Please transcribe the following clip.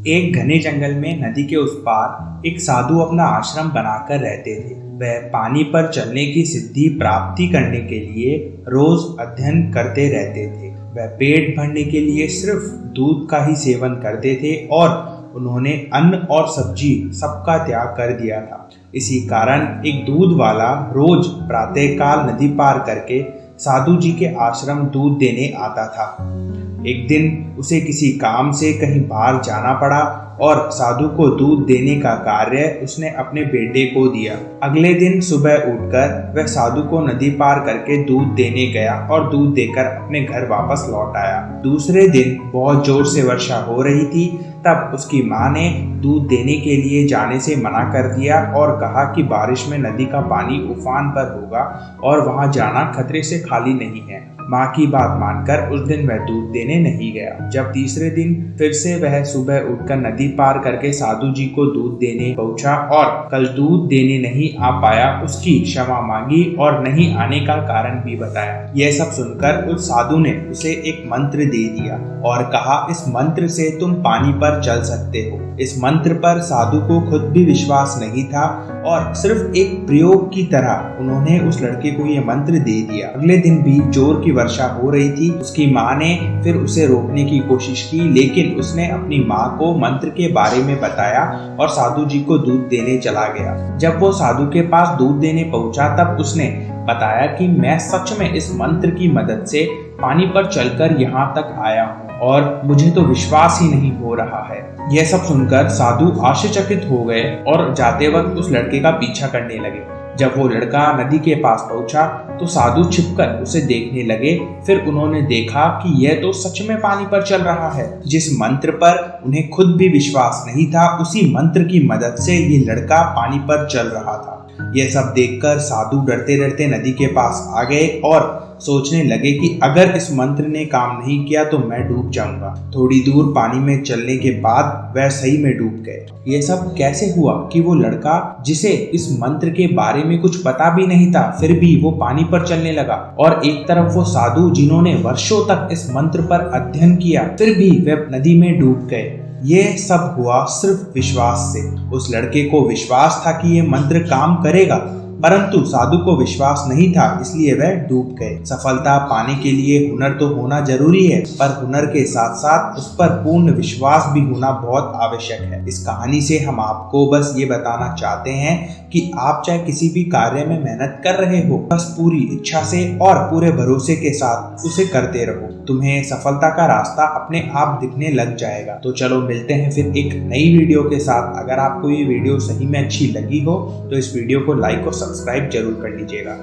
एक घने जंगल में नदी के उस पार एक साधु अपना आश्रम बनाकर रहते थे। वह पानी पर चलने की सिद्धि प्राप्ति करने के लिए रोज अध्ययन करते रहते थे। वह पेट भरने के लिए सिर्फ दूध का ही सेवन करते थे और उन्होंने अन्न और सब्जी सबका त्याग कर दिया था। इसी कारण एक दूध वाला रोज प्रातःकाल नदी पार करके साधु जी के आश्रम दूध देने आता था। एक दिन उसे किसी काम से कहीं बाहर जाना पड़ा और साधु को दूध देने का कार्य उसने अपने बेटे को दिया। अगले दिन सुबह उठकर वह साधु को नदी पार करके दूध देने गया और दूध देकर अपने घर वापस लौट आया। दूसरे दिन बहुत जोर से वर्षा हो रही थी। तब उसकी माँ ने दूध देने के लिए जाने से मना कर दिया और कहा कि बारिश में नदी का पानी उफान पर होगा और वहां जाना खतरे से खाली नहीं है। माँ की बात मानकर उस दिन वह दूध देने नहीं गया। जब तीसरे दिन फिर से वह सुबह उठकर नदी पार करके साधु जी को दूध देने पहुंचा और कल दूध देने नहीं आ पाया, उसकी क्षमा मांगी और नहीं आने का कारण भी बताया। यह सब सुनकर उस साधु ने उसे एक मंत्र दे दिया और कहा, इस मंत्र से तुम पानी पर चल सकते हो। इस मंत्र पर साधु को खुद भी विश्वास नहीं था और सिर्फ एक प्रयोग की तरह उन्होंने उस लड़के को यह मंत्र दे दिया। अगले दिन भी जोर की वर्षा हो रही थी। उसकी माँ ने फिर उसे रोकने की कोशिश की, लेकिन उसने अपनी माँ को मंत्र के बारे में बताया और साधु जी को दूध देने चला गया। जब वो साधु के पास दूध देने पहुंचा तब उसने बताया कि मैं सच में इस मंत्र की मदद से पानी पर चलकर यहाँ तक आया हूँ और मुझे तो विश्वास ही नहीं हो रहा है। यह सब सुनकर साधु आश्चर्यचकित हो गए और जाते वक्त उस लड़के का पीछा करने लगे। जब वो लड़का नदी के पास पहुंचा तो साधु छिपकर उसे देखने लगे। फिर उन्होंने देखा कि यह तो सच में पानी पर चल रहा है। जिस मंत्र पर उन्हें खुद भी विश्वास नहीं था, उसी मंत्र की मदद से ये लड़का पानी पर चल रहा था। यह सब देखकर साधु डरते डरते नदी के पास आ गए और सोचने लगे कि अगर इस मंत्र ने काम नहीं किया तो मैं डूब जाऊंगा। थोड़ी दूर पानी में चलने के बाद वह सही में डूब गए। यह सब कैसे हुआ कि वो लड़का, जिसे इस मंत्र के बारे में कुछ पता भी नहीं था, फिर भी वो पानी पर चलने लगा, और एक तरफ वो साधु जिन्होंने वर्षों तक इस मंत्र पर अध्ययन किया, फिर भी वे नदी में डूब गए। ये सब हुआ सिर्फ विश्वास से। उस लड़के को विश्वास था कि ये मंत्र काम करेगा, परंतु साधु को विश्वास नहीं था, इसलिए वह डूब गए। सफलता पाने के लिए हुनर तो होना जरूरी है, पर हुनर के साथ साथ उस पर पूर्ण विश्वास भी होना बहुत आवश्यक है। इस कहानी से हम आपको बस ये बताना चाहते हैं कि आप चाहे किसी भी कार्य में मेहनत कर रहे हो, बस पूरी इच्छा से और पूरे भरोसे के साथ उसे करते रहो। तुम्हें सफलता का रास्ता अपने आप दिखने लग जाएगा। तो चलो मिलते हैं फिर एक नई वीडियो के साथ। अगर आपको ये वीडियो सही में अच्छी लगी हो तो इस वीडियो को लाइक और सब्सक्राइब जरूर कर लीजिएगा।